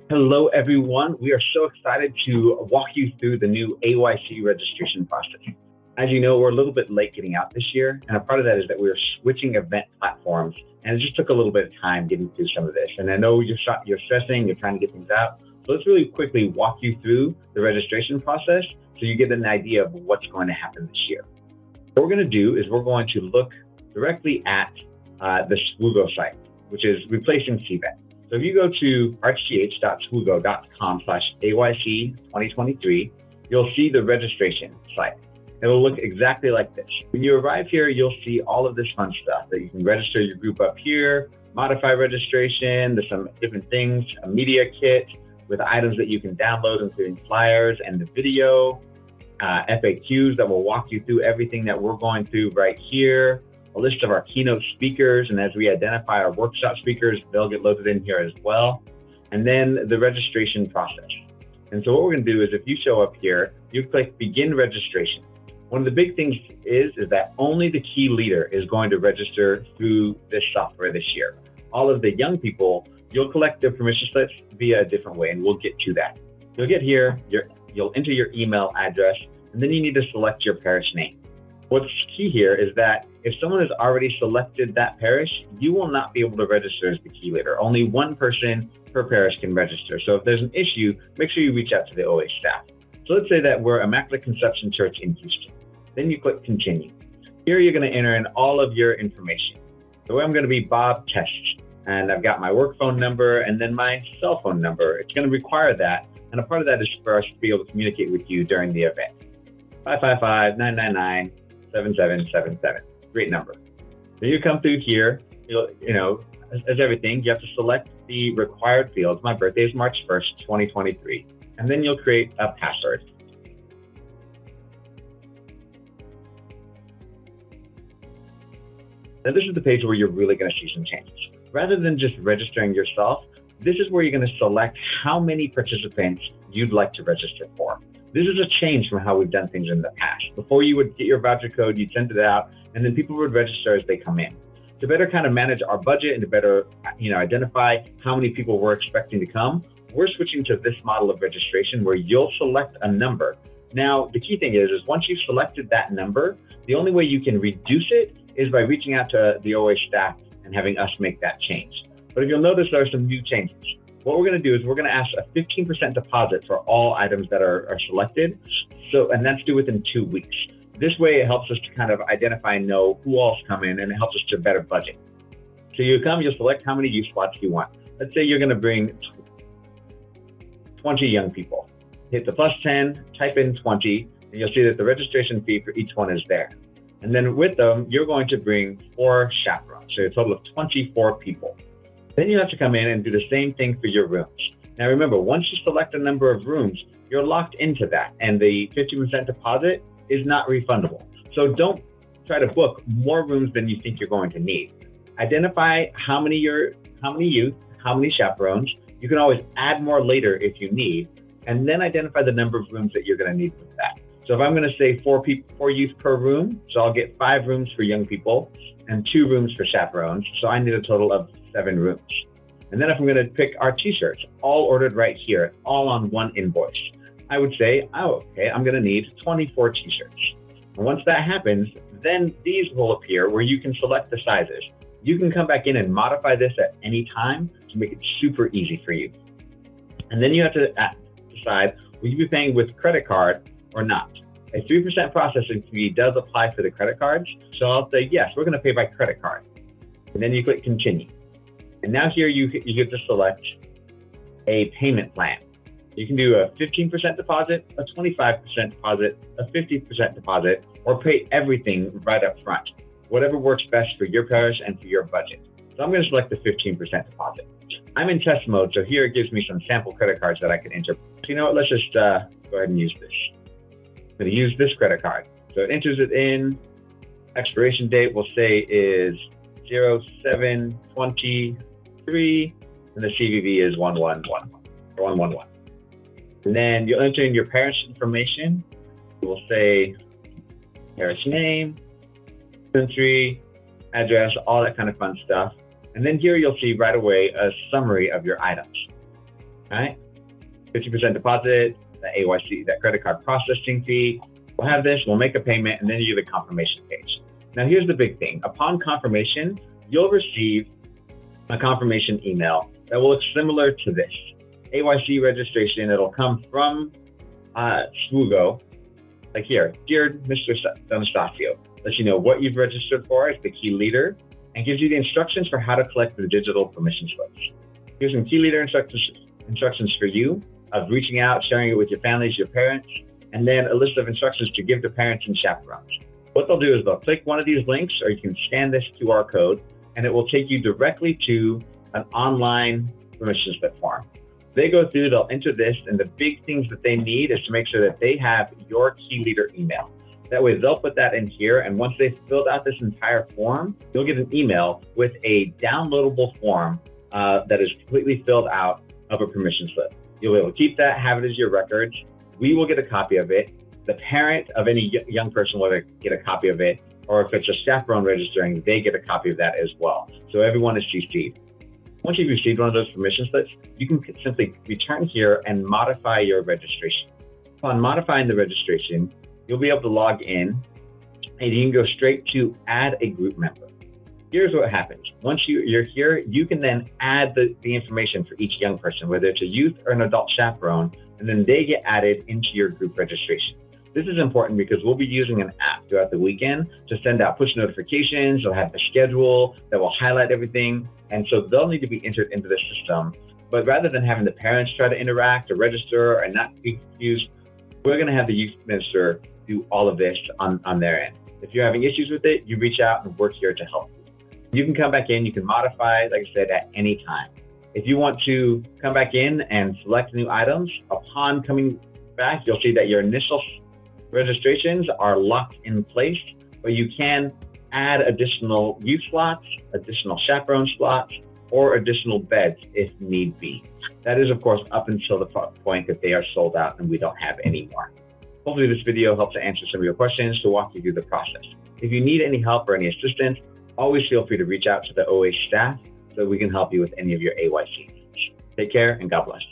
Hello, everyone. We are so excited to walk you through the new AYC registration process. As you know, we're a little bit late getting out this year, and a part of that is that we're switching event platforms, and it just took a little bit of time getting through some of this. And I know you're stressing, you're trying to get things out. So let's really quickly walk you through the registration process so you get an idea of what's going to happen this year. What we're going to do is we're going to look directly at the Swoogo site, which is replacing CVET. So if you go to rch.swoogo.com/AYC2023, you'll see the registration site. It'll look exactly like this. When you arrive here, you'll see all of this fun stuff that you can register your group up here, modify registration, there's some different things, a media kit with items that you can download, including flyers and the video, FAQs that will walk you through everything that we're going through right here, a list of our keynote speakers, and as we identify our workshop speakers, they'll get loaded in here as well. And then the registration process. And so what we're going to do is if you show up here, you click begin registration. One of the big things is that only the key leader is going to register through this software this year. All of the young people, you'll collect their permission slips via a different way, and we'll get to that. You'll get here, you'll enter your email address, and then you need to select your parish name. What's key here is that if someone has already selected that parish, you will not be able to register as the key leader. Only one person per parish can register. So if there's an issue, make sure you reach out to the OA staff. So let's say that we're Immaculate Conception Church in Houston. Then you click continue. Here you're going to enter in all of your information. So I'm going to be Bob Test, and I've got my work phone number and then my cell phone number. It's going to require that, and a part of that is for us to be able to communicate with you during the event. 555-999-7777. Great number. So you come through here, as everything, you have to select the required fields. My birthday is March 1st, 2023. And then you'll create a password. Now this is the page where you're really going to see some changes. Rather than just registering yourself, this is where you're going to select how many participants you'd like to register for. This is a change from how we've done things in the past. Before you would get your voucher code, you'd send it out, and then people would register as they come in. To better kind of manage our budget and to better identify how many people we're expecting to come, we're switching to this model of registration where you'll select a number. Now, the key thing is once you've selected that number, the only way you can reduce it is by reaching out to the OA staff and having us make that change. But if you'll notice, there are some new changes. What we're going to do is we're going to ask a 15% deposit for all items that are selected. And that's due within 2 weeks. This way, it helps us to kind of identify and know who all's coming, and it helps us to better budget. So you come, you'll select how many youth spots you want. Let's say you're going to bring 20 young people. Hit the +10, type in 20, and you'll see that the registration fee for each one is there. And then with them, you're going to bring 4 chaperones, so a total of 24 people. Then you have to come in and do the same thing for your rooms. Now remember, once you select a number of rooms, you're locked into that, and the 50% deposit is not refundable. So don't try to book more rooms than you think you're going to need. Identify how many youth, how many chaperones. You can always add more later if you need, and then identify the number of rooms that you're going to need with that. So if I'm going to say 4 youth per room, so I'll get 5 rooms for young people and 2 rooms for chaperones. So I need a total of 7 rooms. And then if I'm going to pick our t-shirts, all ordered right here, all on one invoice, I would say, okay, I'm going to need 24 t-shirts. And once that happens, then these will appear where you can select the sizes. You can come back in and modify this at any time to make it super easy for you. And then you have to decide, will you be paying with credit card or not? A 3% processing fee does apply for the credit cards. So I'll say, yes, we're going to pay by credit card. And then you click continue. And now here you get to select a payment plan. You can do a 15% deposit, a 25% deposit, a 50% deposit, or pay everything right up front. Whatever works best for your parish and for your budget. So I'm going to select the 15% deposit. I'm in test mode, so here it gives me some sample credit cards that I can enter. So you know what, let's just go ahead and use this. I'm going to use this credit card. So it enters it in. Expiration date we'll say is 07/23, and the CVV is 111. And then you'll enter in your parish information. We'll say parish name, country, address, all that kind of fun stuff. And then here you'll see right away a summary of your items. All right, 50% deposit, the AYC, that credit card processing fee. We'll have this, we'll make a payment, and then you get the confirmation page. Now, here's the big thing. Upon confirmation, you'll receive a confirmation email that will look similar to this. AYC registration, it'll come from Swoogo, like here, dear Mr. Anastasio, lets you know what you've registered for as the key leader and gives you the instructions for how to collect the digital permission slips. Here's some key leader instructions for you of reaching out, sharing it with your families, your parents, and then a list of instructions to give to parents and chaperones. What they'll do is they'll click one of these links, or you can scan this QR code, and it will take you directly to an online permission slip form. They go through, they'll enter this, and the big things that they need is to make sure that they have your key leader email. That way they'll put that in here, and once they've filled out this entire form, you'll get an email with a downloadable form that is completely filled out of a permission slip. You'll be able to keep that, have it as your records. We will get a copy of it. The parent of any young person will get a copy of it, or if it's a chaperone registering, they get a copy of that as well. So everyone is CC'd. Once you've received one of those permission slips, you can simply return here and modify your registration. Upon modifying the registration, you'll be able to log in, and you can go straight to add a group member. Here's what happens. Once you're here, you can then add the information for each young person, whether it's a youth or an adult chaperone, and then they get added into your group registration. This is important because we'll be using an app throughout the weekend to send out push notifications. They'll have the schedule that will highlight everything. And so they'll need to be entered into the system. But rather than having the parents try to interact or register and not be confused, we're going to have the youth minister do all of this on their end. If you're having issues with it, you reach out and we're here to help you. You can come back in, you can modify, like I said, at any time. If you want to come back in and select new items, upon coming back, you'll see that your initial registrations are locked in place, but you can add additional youth slots, additional chaperone slots, or additional beds if need be. That is, of course, up until the point that they are sold out and we don't have any more. Hopefully this video helps to answer some of your questions to walk you through the process. If you need any help or any assistance, always feel free to reach out to the OA staff so we can help you with any of your AYC. Take care and God bless.